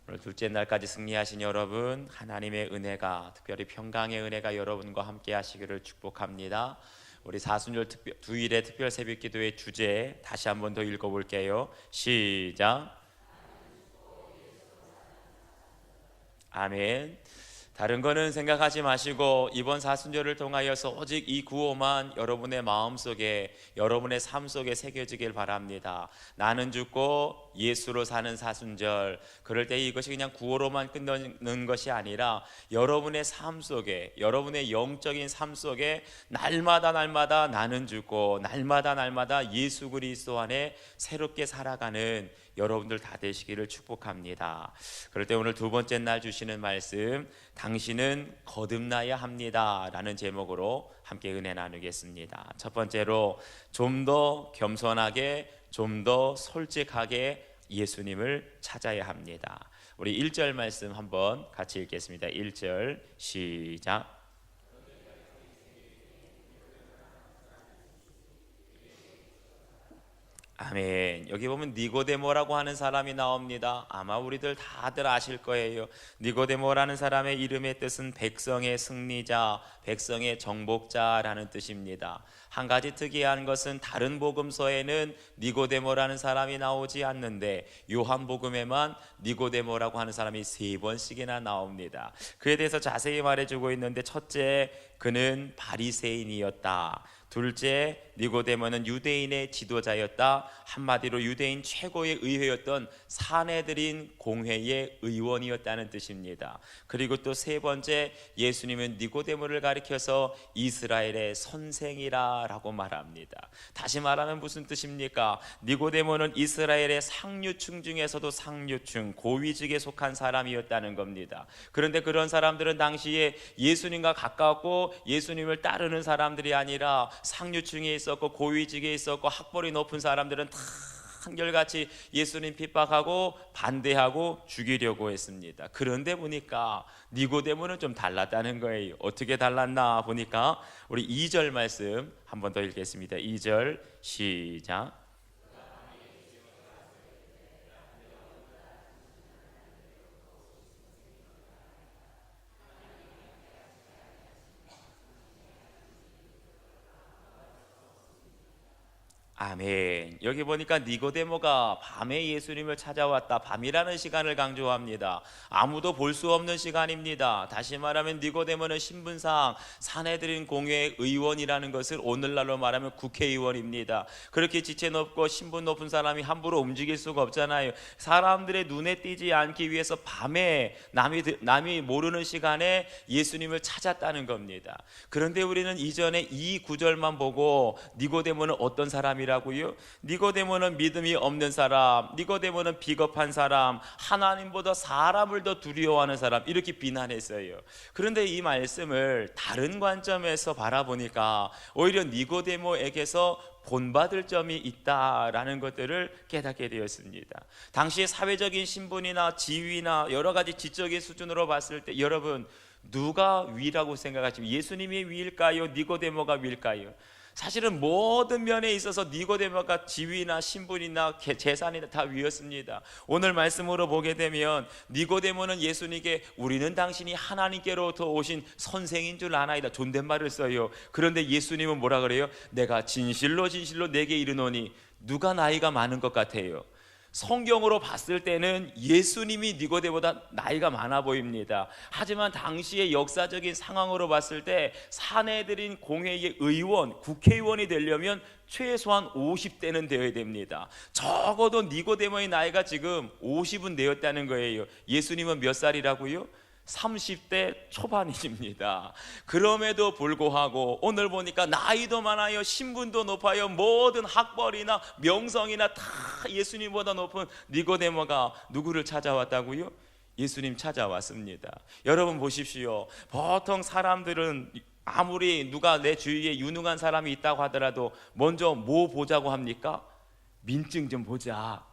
오늘 둘째 날까지 승리하신 여러분, 하나님의 은혜가, 특별히 평강의 은혜가 여러분과 함께 하시기를 축복합니다. 우리 사순절 두일의 특별 새벽 기도의 주제 다시 한 번 더 읽어볼게요. 시작. 아멘. 다른 거는 생각하지 마시고 이번 사순절을 통하여서 오직 이 구호만 여러분의 마음속에, 여러분의 삶 속에 새겨지길 바랍니다. 나는 죽고 예수로 사는 사순절. 그럴 때 이것이 그냥 구호로만 끝나는 것이 아니라 여러분의 삶 속에, 여러분의 영적인 삶 속에 날마다 나는 죽고 날마다 예수 그리스도 안에 새롭게 살아가는 여러분들 다 되시기를 축복합니다. 그럴 때 오늘 두 번째 날 주시는 말씀, 당신은 거듭나야 합니다 라는 제목으로 함께 은혜 나누겠습니다. 첫 번째로 좀 더 겸손하게, 좀 더 솔직하게 예수님을 찾아야 합니다. 우리 1절 말씀 한번 같이 읽겠습니다. 1절 시작. 아멘. 여기 보면 니고데모라고 하는 사람이 나옵니다. 아마 우리들 다들 아실 거예요. 니고데모라는 사람의 이름의 뜻은 백성의 승리자, 백성의 정복자라는 뜻입니다. 한 가지 특이한 것은 다른 복음서에는 니고데모라는 사람이 나오지 않는데 요한복음에만 니고데모라고 하는 사람이 3번씩이나 나옵니다. 그에 대해서 자세히 말해주고 있는데, 첫째, 그는 바리새인이었다. 둘째, 니고데모는 유대인의 지도자였다. 한마디로 유대인 최고의 의회였던 사내들인 공회의 의원이었다는 뜻입니다. 그리고 또 세 번째, 예수님은 니고데모를 가리켜서 이스라엘의 선생이라고 말합니다. 다시 말하면 무슨 뜻입니까? 니고데모는 이스라엘의 상류층 중에서도 상류층, 고위직에 속한 사람이었다는 겁니다. 그런데 그런 사람들은 당시에 예수님과 가깝고 예수님을 따르는 사람들이 아니라 상류층에 있었고 고위직에 있었고 학벌이 높은 사람들은 다 한결같이 예수님 핍박하고 반대하고 죽이려고 했습니다. 그런데 보니까 니고데모는 좀 달랐다는 거예요. 어떻게 달랐나 보니까 우리 2절 말씀 한 번 더 읽겠습니다. 2절 시작. 아멘. 여기 보니까 니고데모가 밤에 예수님을 찾아왔다. 밤이라는 시간을 강조합니다. 아무도 볼 수 없는 시간입니다. 다시 말하면 니고데모는 신분상 사내들인 공회의 의원이라는 것을 오늘날로 말하면 국회의원입니다. 그렇게 지체 높고 신분 높은 사람이 함부로 움직일 수가 없잖아요. 사람들의 눈에 띄지 않기 위해서 밤에 남이 모르는 시간에 예수님을 찾았다는 겁니다. 그런데 우리는 이전에 이 구절만 보고 니고데모는 어떤 사람이라고요? 니고데모는 믿음이 없는 사람, 니고데모는 비겁한 사람, 하나님보다 사람을 더 두려워하는 사람, 이렇게 비난했어요. 그런데 이 말씀을 다른 관점에서 바라보니까 오히려 니고데모에게서 본받을 점이 있다라는 것들을 깨닫게 되었습니다. 당시의 사회적인 신분이나 지위나 여러 가지 지적인 수준으로 봤을 때 여러분, 누가 위라고 생각하시면 예수님이 위일까요? 니고데모가 위일까요? 사실은 모든 면에 있어서 니고데모가 지위나 신분이나 재산이나 다 위였습니다. 오늘 말씀으로 보게 되면 니고데모는 예수님께 우리는 당신이 하나님께로부터 오신 선생인 줄 아나이다 존댓말을 써요. 그런데 예수님은 뭐라 그래요? 내가 진실로 내게 이르노니 누가 나이가 많은 것 같아요? 성경으로 봤을 때는 예수님이 니고데모보다 나이가 많아 보입니다. 하지만 당시의 역사적인 상황으로 봤을 때 사내들인 공회의 의원, 국회의원이 되려면 최소한 50대는 되어야 됩니다. 적어도 니고데모의 나이가 지금 50은 되었다는 거예요. 예수님은 몇 살이라고요? 30대 초반입니다. 그럼에도 불구하고 오늘 보니까 나이도 많아요, 신분도 높아요, 모든 학벌이나 명성이나 다 예수님보다 높은 니고데모가 누구를 찾아왔다고요? 예수님 찾아왔습니다. 여러분 보십시오. 보통 사람들은 아무리 누가 내 주위에 유능한 사람이 있다고 하더라도 먼저 뭐 보자고 합니까? 민증 좀 보자.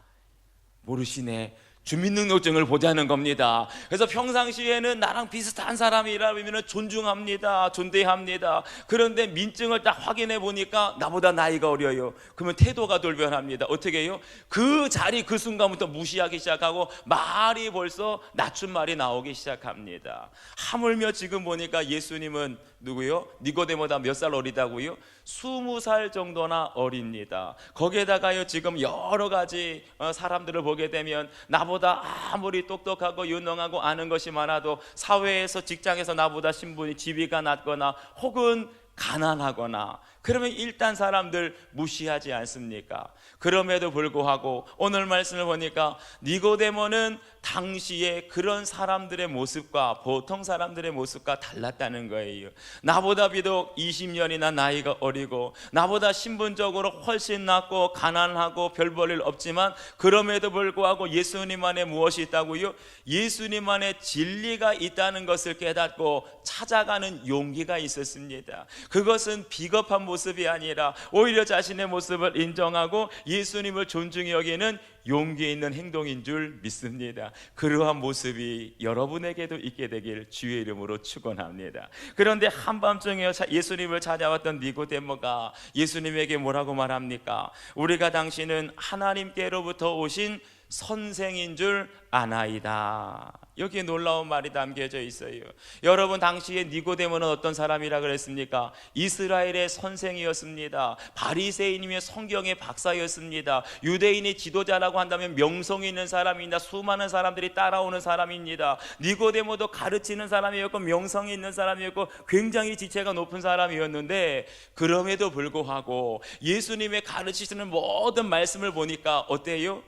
모르시네. 주민등록증을 보자는 겁니다. 그래서 평상시에는 나랑 비슷한 사람이라면 존중합니다, 존대합니다. 그런데 민증을 딱 확인해 보니까 나보다 나이가 어려요. 그러면 태도가 돌변합니다. 어떻게 해요? 그 자리 그 순간부터 무시하기 시작하고 말이 벌써 낮춤말이 나오기 시작합니다. 하물며 지금 보니까 예수님은 누구요? 니고데모보다 몇 살 어리다고요? 20살 정도나 어립니다. 거기에다가요, 지금 여러 가지 사람들을 보게 되면 나보다 아무리 똑똑하고 유능하고 아는 것이 많아도 사회에서, 직장에서 나보다 신분이, 지위가 낮거나 혹은 가난하거나 그러면 일단 사람들 무시하지 않습니까? 그럼에도 불구하고 오늘 말씀을 보니까 니고데모는 당시에 그런 사람들의 모습과 보통 사람들의 모습과 달랐다는 거예요. 나보다 비록 20년이나 나이가 어리고 나보다 신분적으로 훨씬 낮고 가난하고 별 볼 일 없지만 그럼에도 불구하고 예수님 안에 무엇이 있다고요? 예수님 안에 진리가 있다는 것을 깨닫고 찾아가는 용기가 있었습니다. 그것은 비겁한 모습이 아니라 오히려 자신의 모습을 인정하고 예수님을 존중히 여기는 용기 있는 행동인 줄 믿습니다. 그러한 모습이 여러분에게도 있게 되길 주의 이름으로 축원합니다. 그런데 한밤중에 예수님을 찾아왔던 니고데모가 예수님에게 뭐라고 말합니까? 우리가 당신은 하나님께로부터 오신 선생인 줄 아나이다. 여기에 놀라운 말이 담겨져 있어요. 여러분, 당시에 니고데모는 어떤 사람이라 그랬습니까? 이스라엘의 선생이었습니다. 바리새인이며 성경의 박사였습니다. 유대인의 지도자라고 한다면 명성이 있는 사람입니다. 수많은 사람들이 따라오는 사람입니다. 니고데모도 가르치는 사람이었고 명성이 있는 사람이었고 굉장히 지체가 높은 사람이었는데 그럼에도 불구하고 예수님의 가르치시는 모든 말씀을 보니까 어때요?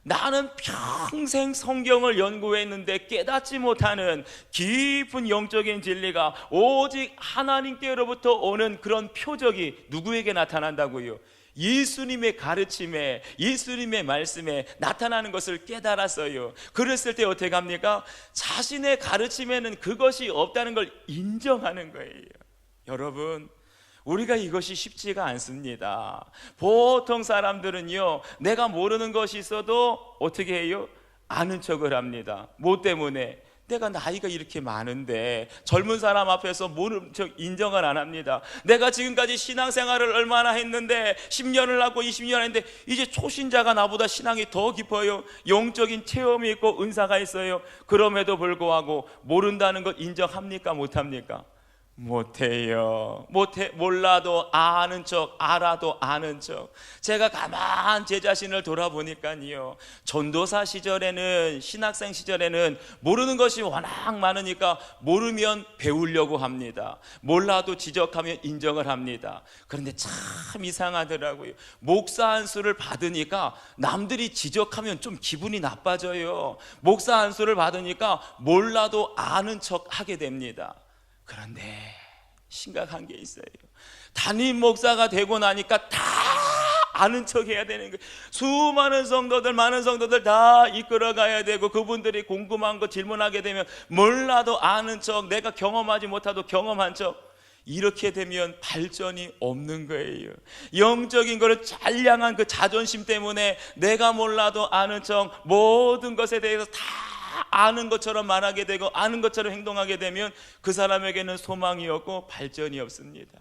나는 평생 성경을 연구했는데 깨닫지 못하는 깊은 영적인 진리가 오직 하나님께로부터 오는 그런 표적이 누구에게 나타난다고요? 예수님의 가르침에, 예수님의 말씀에 나타나는 것을 깨달았어요. 그랬을 때 어떻게 합니까? 자신의 가르침에는 그것이 없다는 걸 인정하는 거예요. 여러분, 우리가 이것이 쉽지가 않습니다. 보통 사람들은요, 내가 모르는 것이 있어도 어떻게 해요? 아는 척을 합니다. 뭐 때문에? 내가 나이가 이렇게 많은데 젊은 사람 앞에서 모르는 척 인정을 안 합니다. 내가 지금까지 신앙생활을 얼마나 했는데 10년을 하고 20년 했는데 이제 초신자가 나보다 신앙이 더 깊어요. 영적인 체험이 있고 은사가 있어요. 그럼에도 불구하고 모른다는 것 인정합니까? 못합니까? 못해요. 몰라도 아는 척, 알아도 아는 척. 제가 가만 제 자신을 돌아보니까요, 전도사 시절에는, 신학생 시절에는 모르는 것이 워낙 많으니까 모르면 배우려고 합니다. 몰라도 지적하면 인정을 합니다. 그런데 참 이상하더라고요. 목사 안수를 받으니까 남들이 지적하면 좀 기분이 나빠져요. 목사 안수를 받으니까 몰라도 아는 척 하게 됩니다. 그런데 심각한 게 있어요. 담임 목사가 되고 나니까 다 아는 척 해야 되는 거예요. 수많은 성도들, 많은 성도들 다 이끌어 가야 되고 그분들이 궁금한 거 질문하게 되면 몰라도 아는 척, 내가 경험하지 못하도 경험한 척. 이렇게 되면 발전이 없는 거예요. 영적인 거를 잘 향한 그 자존심 때문에 내가 몰라도 아는 척, 모든 것에 대해서 다 아는 것처럼 말하게 되고 아는 것처럼 행동하게 되면 그 사람에게는 소망이 없고 발전이 없습니다.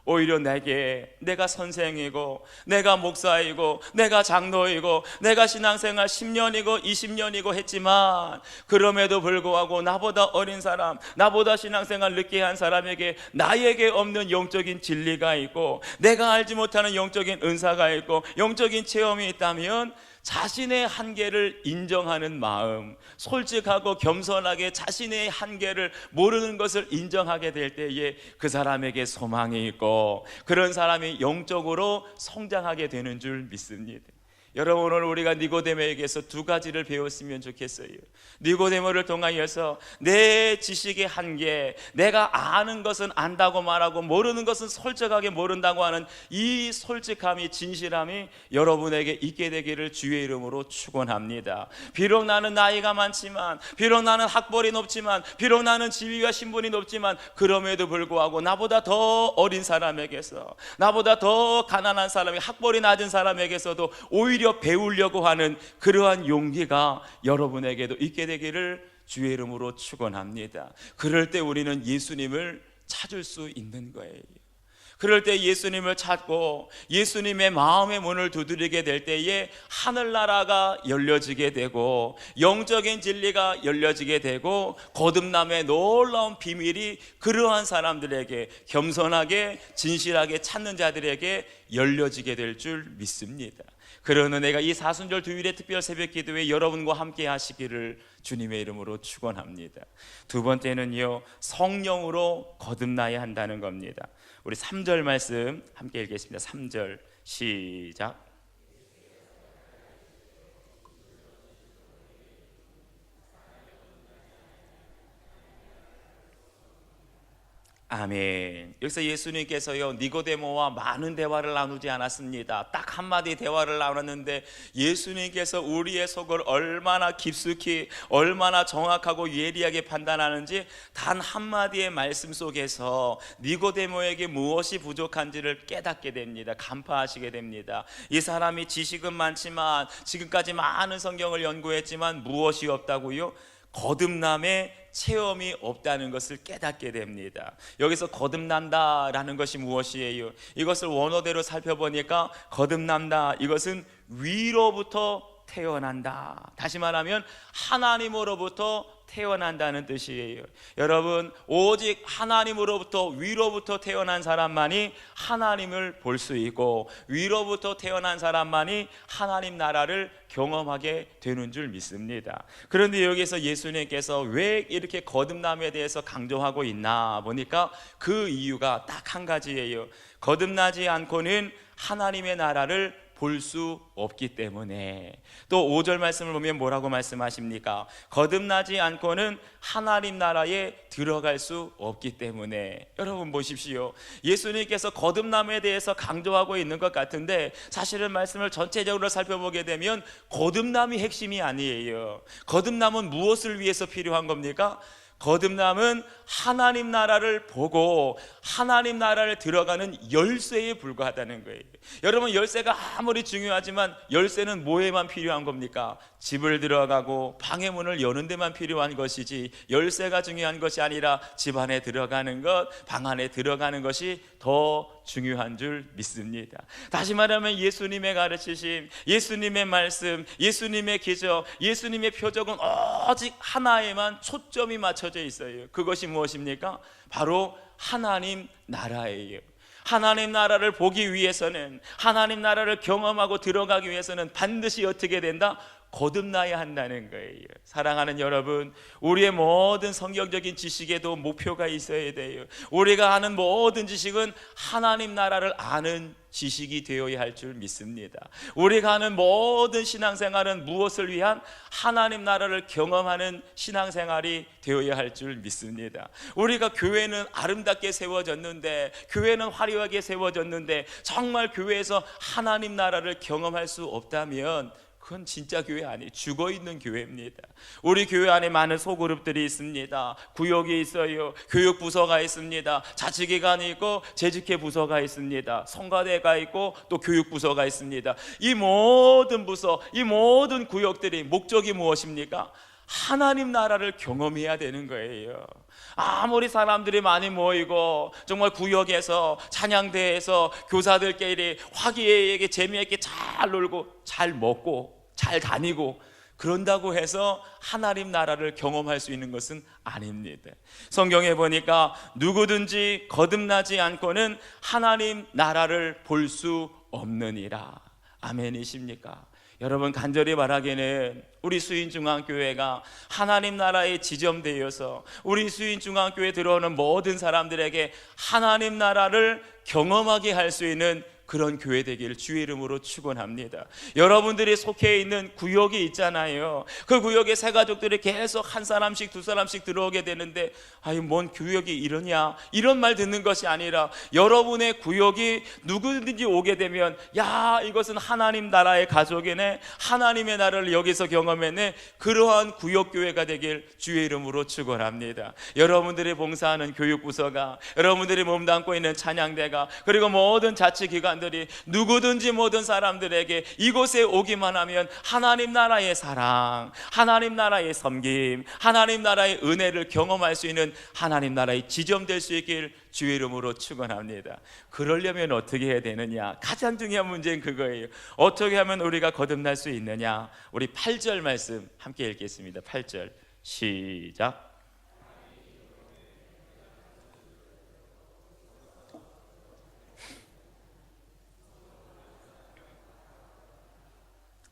오히려 내가 선생이고 내가 목사이고 내가 장로이고 내가 신앙생활 10년이고 20년이고 했지만 그럼에도 불구하고 나보다 어린 사람, 나보다 신앙생활 늦게 한 사람에게 나에게 없는 영적인 진리가 있고 내가 알지 못하는 영적인 은사가 있고 영적인 체험이 있다면 자신의 한계를 인정하는 마음, 솔직하고 겸손하게 자신의 한계를, 모르는 것을 인정하게 될 때에 그 사람에게 소망이 있고 그런 사람이 영적으로 성장하게 되는 줄 믿습니다. 여러분, 오늘 우리가 니고데모에게서 두 가지를 배웠으면 좋겠어요. 니고데모를 통하여서 내 지식의 한계, 내가 아는 것은 안다고 말하고 모르는 것은 솔직하게 모른다고 하는 이 솔직함이, 진실함이 여러분에게 있게 되기를 주의 이름으로 축원합니다. 비록 나는 나이가 많지만, 비록 나는 학벌이 높지만, 비록 나는 지위와 신분이 높지만 그럼에도 불구하고 나보다 더 어린 사람에게서, 나보다 더 가난한 사람이, 학벌이 낮은 사람에게서도 오히려 오히려 배우려고 하는 그러한 용기가 여러분에게도 있게 되기를 주의 이름으로 축원합니다. 그럴 때 우리는 예수님을 찾을 수 있는 거예요. 그럴 때 예수님을 찾고 예수님의 마음의 문을 두드리게 될 때에 하늘나라가 열려지게 되고 영적인 진리가 열려지게 되고 거듭남의 놀라운 비밀이 그러한 사람들에게, 겸손하게 진실하게 찾는 자들에게 열려지게 될 줄 믿습니다. 그런 은혜가 이 사순절 주일의 특별 새벽 기도에 여러분과 함께 하시기를 주님의 이름으로 축원합니다. 두 번째는요, 성령으로 거듭나야 한다는 겁니다. 우리 3절 말씀 함께 읽겠습니다. 3절 시작. 아멘. 여기서 예수님께서요, 니고데모와 많은 대화를 나누지 않았습니다. 딱 한마디 대화를 나눴는데 예수님께서 우리의 속을 얼마나 깊숙이, 얼마나 정확하고 예리하게 판단하는지 단 한마디의 말씀 속에서 니고데모에게 무엇이 부족한지를 깨닫게 됩니다. 간파하시게 됩니다. 이 사람이 지식은 많지만, 지금까지 많은 성경을 연구했지만 무엇이 없다고요? 거듭남의 체험이 없다는 것을 깨닫게 됩니다. 여기서 거듭난다라는 것이 무엇이에요? 이것을 원어대로 살펴보니까 거듭난다, 이것은 위로부터 태어난다. 다시 말하면 하나님으로부터 태어난다는 뜻이에요. 여러분, 오직 하나님으로부터, 위로부터 태어난 사람만이 하나님을 볼 수 있고 위로부터 태어난 사람만이 하나님 나라를 경험하게 되는 줄 믿습니다. 그런데 여기서 예수님께서 왜 이렇게 거듭남에 대해서 강조하고 있나 보니까 그 이유가 딱 한 가지예요. 거듭나지 않고는 하나님의 나라를 볼 수 없기 때문에. 또 5절 말씀을 보면 뭐라고 말씀하십니까? 거듭나지 않고는 하나님 나라에 들어갈 수 없기 때문에. 여러분 보십시오. 예수님께서 거듭남에 대해서 강조하고 있는 것 같은데 사실은 말씀을 전체적으로 살펴보게 되면 거듭남이 핵심이 아니에요. 거듭남은 무엇을 위해서 필요한 겁니까? 거듭남은 하나님 나라를 보고 하나님 나라를 들어가는 열쇠에 불과하다는 거예요. 여러분, 열쇠가 아무리 중요하지만 열쇠는 뭐에만 필요한 겁니까? 집을 들어가고 방의 문을 여는 데만 필요한 것이지, 열쇠가 중요한 것이 아니라 집 안에 들어가는 것, 방 안에 들어가는 것이 더 중요한 줄 믿습니다. 다시 말하면 예수님의 가르치심, 예수님의 말씀, 예수님의 기적, 예수님의 표적은 오직 하나에만 초점이 맞춰져 있어요. 그것이 무엇입니까? 바로 하나님 나라예요. 하나님 나라를 보기 위해서는, 하나님 나라를 경험하고 들어가기 위해서는 반드시 어떻게 된다? 거듭나야 한다는 거예요. 사랑하는 여러분, 우리의 모든 성경적인 지식에도 목표가 있어야 돼요. 우리가 아는 모든 지식은 하나님 나라를 아는 지식이 되어야 할 줄 믿습니다. 우리가 하는 모든 신앙생활은 무엇을 위한? 하나님 나라를 경험하는 신앙생활이 되어야 할 줄 믿습니다. 우리가 교회는 아름답게 세워졌는데, 교회는 화려하게 세워졌는데 정말 교회에서 하나님 나라를 경험할 수 없다면 그건 진짜 교회 아니에요. 죽어있는 교회입니다. 우리 교회 안에 많은 소그룹들이 있습니다. 구역이 있어요. 교육부서가 있습니다. 자치기관이 있고 재직회 부서가 있습니다. 성가대가 있고 또 교육부서가 있습니다. 이 모든 부서, 이 모든 구역들이 목적이 무엇입니까? 하나님 나라를 경험해야 되는 거예요. 아무리 사람들이 많이 모이고 정말 구역에서, 찬양대에서 교사들끼리 화기애애하게 재미있게 잘 놀고 잘 먹고 잘 다니고 그런다고 해서 하나님 나라를 경험할 수 있는 것은 아닙니다. 성경에 보니까 누구든지 거듭나지 않고는 하나님 나라를 볼 수 없느니라. 아멘이십니까? 여러분, 간절히 바라기는 우리 수인중앙교회가 하나님 나라에 지점되어서 우리 수인중앙교회에 들어오는 모든 사람들에게 하나님 나라를 경험하게 할 수 있는 그런 교회 되기를 주의 이름으로 축원합니다. 여러분들이 속해 있는 구역이 있잖아요. 그 구역에 새 가족들이 계속 한 사람씩 두 사람씩 들어오게 되는데, 아이 뭔 구역이 이러냐, 이런 말 듣는 것이 아니라 여러분의 구역이 누구든지 오게 되면, 야, 이것은 하나님 나라의 가족이네, 하나님의 나라를 여기서 경험했네, 그러한 구역교회가 되길 주의 이름으로 축원합니다. 여러분들이 봉사하는 교육부서가, 여러분들이 몸담고 있는 찬양대가, 그리고 모든 자치기관 인간들이 누구든지 모든 사람들에게 이곳에 오기만 하면 하나님 나라의 사랑, 하나님 나라의 섬김, 하나님 나라의 은혜를 경험할 수 있는 하나님 나라의 지점될 수 있길 주의 이름으로 축원합니다. 그러려면 어떻게 해야 되느냐? 가장 중요한 문제는 그거예요. 어떻게 하면 우리가 거듭날 수 있느냐? 우리 8절 말씀 함께 읽겠습니다. 8절 시작.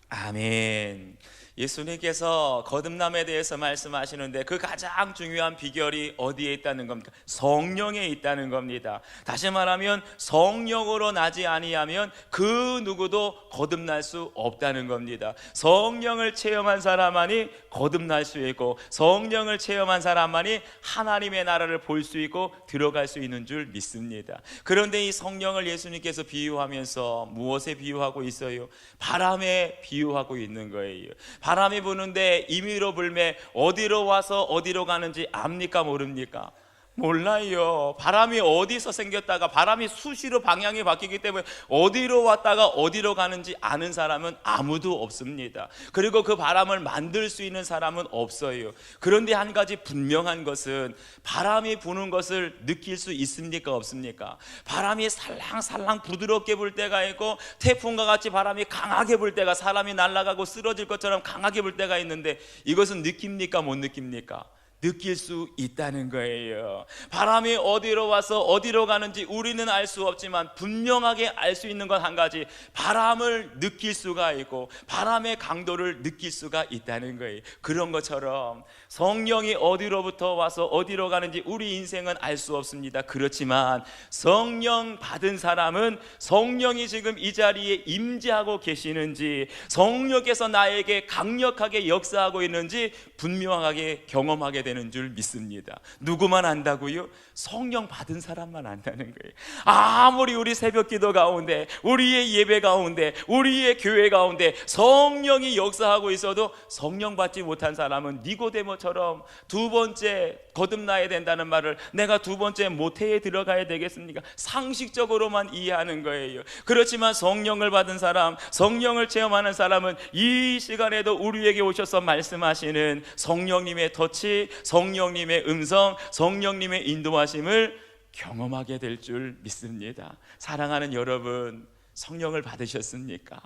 아멘. 예수님께서 거듭남에 대해서 말씀하시는데 그 가장 중요한 비결이 어디에 있다는 겁니까? 성령에 있다는 겁니다. 다시 말하면 성령으로 나지 아니하면 그 누구도 거듭날 수 없다는 겁니다. 성령을 체험한 사람만이 거듭날 수 있고 성령을 체험한 사람만이 하나님의 나라를 볼 수 있고 들어갈 수 있는 줄 믿습니다. 그런데 이 성령을 예수님께서 비유하면서 무엇에 비유하고 있어요? 바람에 비유하고 있는 거예요. 바람이 부는데 임의로 불매 어디로 와서 어디로 가는지 압니까 모릅니까? 몰라요. 바람이 어디서 생겼다가 바람이 수시로 방향이 바뀌기 때문에 어디로 왔다가 어디로 가는지 아는 사람은 아무도 없습니다. 그리고 그 바람을 만들 수 있는 사람은 없어요. 그런데 한 가지 분명한 것은 바람이 부는 것을 느낄 수 있습니까 없습니까? 바람이 살랑살랑 부드럽게 불 때가 있고 태풍과 같이 바람이 강하게 불 때가 사람이 날아가고 쓰러질 것처럼 강하게 불 때가 있는데 이것은 느낍니까 못 느낍니까? 느낄 수 있다는 거예요. 바람이 어디로 와서 어디로 가는지 우리는 알 수 없지만 분명하게 알 수 있는 건 한 가지, 바람을 느낄 수가 있고 바람의 강도를 느낄 수가 있다는 거예요. 그런 것처럼 성령이 어디로부터 와서 어디로 가는지 우리 인생은 알 수 없습니다. 그렇지만 성령 받은 사람은 성령이 지금 이 자리에 임재하고 계시는지, 성령께서 나에게 강력하게 역사하고 있는지 분명하게 경험하게 되는 줄 믿습니다. 누구만 안다고요? 성령 받은 사람만 안다는 거예요. 아무리 우리 새벽 기도 가운데, 우리의 예배 가운데, 우리의 교회 가운데 성령이 역사하고 있어도 성령 받지 못한 사람은 니고데모처럼 두 번째 거듭나야 된다는 말을 내가 두 번째 모태에 들어가야 되겠습니까? 상식적으로만 이해하는 거예요. 그렇지만 성령을 받은 사람, 성령을 체험하는 사람은 이 시간에도 우리에게 오셔서 말씀하시는 성령님의 터치, 성령님의 음성, 성령님의 인도하심을 경험하게 될 줄 믿습니다. 사랑하는 여러분, 성령을 받으셨습니까?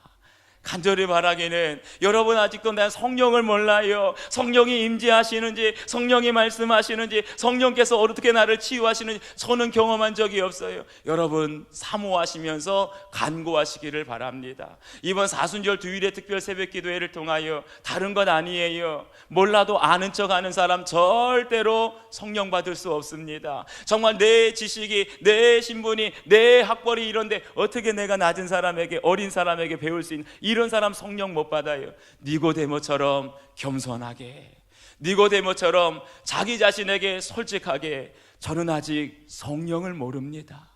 간절히 바라기는 여러분 아직도 난 성령을 몰라요. 성령이 임재하시는지, 성령이 말씀하시는지, 성령께서 어떻게 나를 치유하시는지 저는 경험한 적이 없어요. 여러분 사모하시면서 간구하시기를 바랍니다. 이번 사순절 주일의 특별 새벽 기도회를 통하여 다른 것 아니에요. 몰라도 아는 척 하는 사람 절대로 성령 받을 수 없습니다. 정말 내 지식이, 내 신분이, 내 학벌이 이런데 어떻게 내가 낮은 사람에게, 어린 사람에게 배울 수 있는 이런 사람 성령 못 받아요. 니고데모처럼 겸손하게, 니고데모처럼 자기 자신에게 솔직하게, 저는 아직 성령을 모릅니다.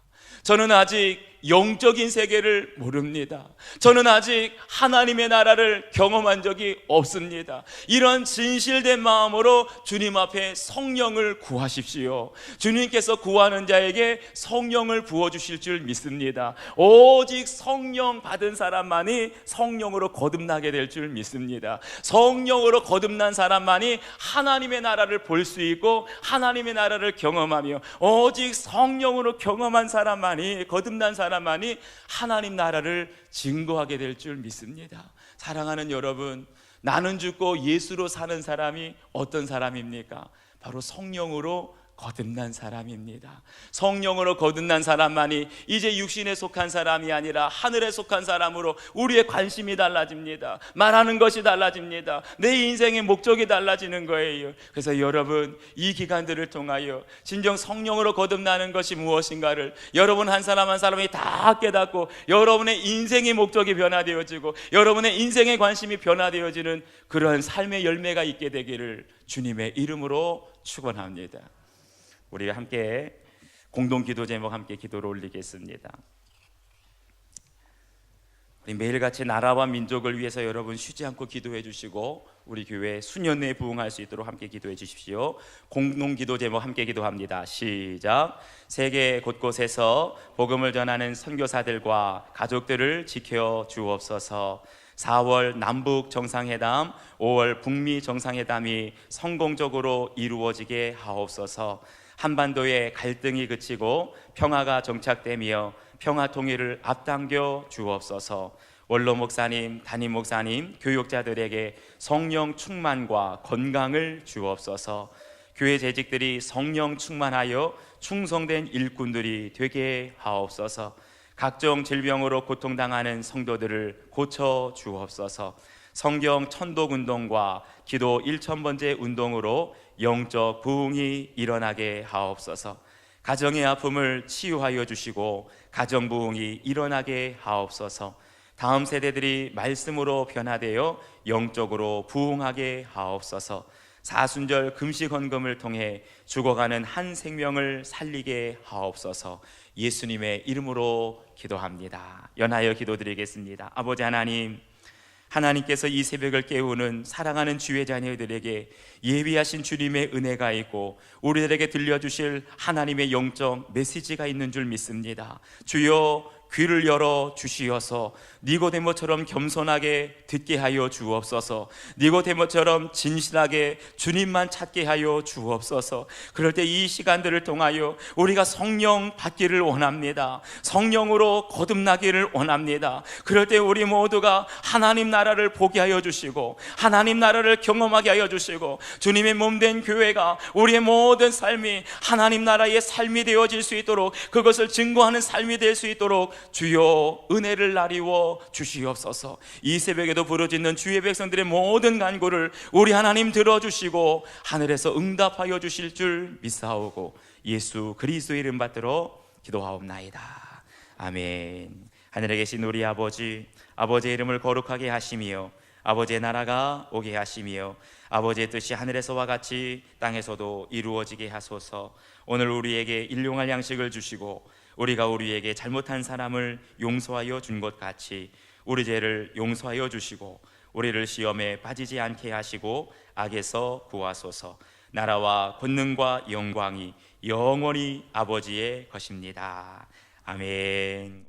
저는 아직 영적인 세계를 모릅니다. 저는 아직 하나님의 나라를 경험한 적이 없습니다. 이런 진실된 마음으로 주님 앞에 성령을 구하십시오. 주님께서 구하는 자에게 성령을 부어주실 줄 믿습니다. 오직 성령 받은 사람만이 성령으로 거듭나게 될 줄 믿습니다. 성령으로 거듭난 사람만이 하나님의 나라를 볼 수 있고 하나님의 나라를 경험하며, 오직 성령으로 경험한 사람만이, 거듭난 사람만이 하나님 나라를 증거하게 될 줄 믿습니다. 사랑하는 여러분, 나는 죽고 예수로 사는 사람이 어떤 사람입니까? 바로 성령으로 거듭난 사람입니다. 성령으로 거듭난 사람만이 이제 육신에 속한 사람이 아니라 하늘에 속한 사람으로 우리의 관심이 달라집니다. 말하는 것이 달라집니다. 내 인생의 목적이 달라지는 거예요. 그래서 여러분, 이 기간들을 통하여 진정 성령으로 거듭나는 것이 무엇인가를 여러분 한 사람 한 사람이 다 깨닫고 여러분의 인생의 목적이 변화되어지고 여러분의 인생의 관심이 변화되어지는 그러한 삶의 열매가 있게 되기를 주님의 이름으로 축원합니다. 우리 함께 공동 기도 제목 함께 기도를 올리겠습니다. 우리 매일같이 나라와 민족을 위해서 여러분 쉬지 않고 기도해 주시고 우리 교회 수년 내에 부흥할 수 있도록 함께 기도해 주십시오. 공동기도 제목 함께 기도합니다. 시작. 세계 곳곳에서 복음을 전하는 선교사들과 가족들을 지켜 주옵소서. 4월 남북 정상회담, 5월 북미 정상회담이 성공적으로 이루어지게 하옵소서. 한반도의 갈등이 그치고 평화가 정착되며 평화 통일을 앞당겨 주옵소서. 원로 목사님, 담임 목사님, 교육자들에게 성령 충만과 건강을 주옵소서. 교회 재직들이 성령 충만하여 충성된 일꾼들이 되게 하옵소서. 각종 질병으로 고통당하는 성도들을 고쳐 주옵소서. 성경 천독 운동과 기도 1000번째 운동으로 영적 부흥이 일어나게 하옵소서. 가정의 아픔을 치유하여 주시고 가정 부흥이 일어나게 하옵소서. 다음 세대들이 말씀으로 변화되어 영적으로 부흥하게 하옵소서. 사순절 금식 헌금을 통해 죽어가는 한 생명을 살리게 하옵소서. 예수님의 이름으로 기도합니다. 연하여 기도드리겠습니다. 아버지 하나님, 하나님께서 이 새벽을 깨우는 사랑하는 주의 자녀들에게 예비하신 주님의 은혜가 있고 우리들에게 들려주실 하나님의 영적 메시지가 있는 줄 믿습니다. 주여, 귀를 열어 주시어서 니고데모처럼 겸손하게 듣게 하여 주옵소서. 니고데모처럼 진실하게 주님만 찾게 하여 주옵소서. 그럴 때 이 시간들을 통하여 우리가 성령 받기를 원합니다. 성령으로 거듭나기를 원합니다. 그럴 때 우리 모두가 하나님 나라를 보게 하여 주시고 하나님 나라를 경험하게 하여 주시고 주님의 몸된 교회가 우리의 모든 삶이 하나님 나라의 삶이 되어질 수 있도록, 그것을 증거하는 삶이 될 수 있도록 주여 은혜를 나리워 주시옵소서. 이 새벽에도 부르짖는 주의 백성들의 모든 간구를 우리 하나님 들어주시고 하늘에서 응답하여 주실 줄 믿사오고 예수 그리스도의 이름 받들어 기도하옵나이다. 아멘. 하늘에 계신 우리 아버지, 아버지의 이름을 거룩하게 하시며 아버지의 나라가 오게 하시며 아버지의 뜻이 하늘에서와 같이 땅에서도 이루어지게 하소서. 오늘 우리에게 일용할 양식을 주시고 우리가 우리에게 잘못한 사람을 용서하여 준 것 같이 우리 죄를 용서하여 주시고 우리를 시험에 빠지지 않게 하시고 악에서 구하소서. 나라와 권능과 영광이 영원히 아버지의 것입니다. 아멘.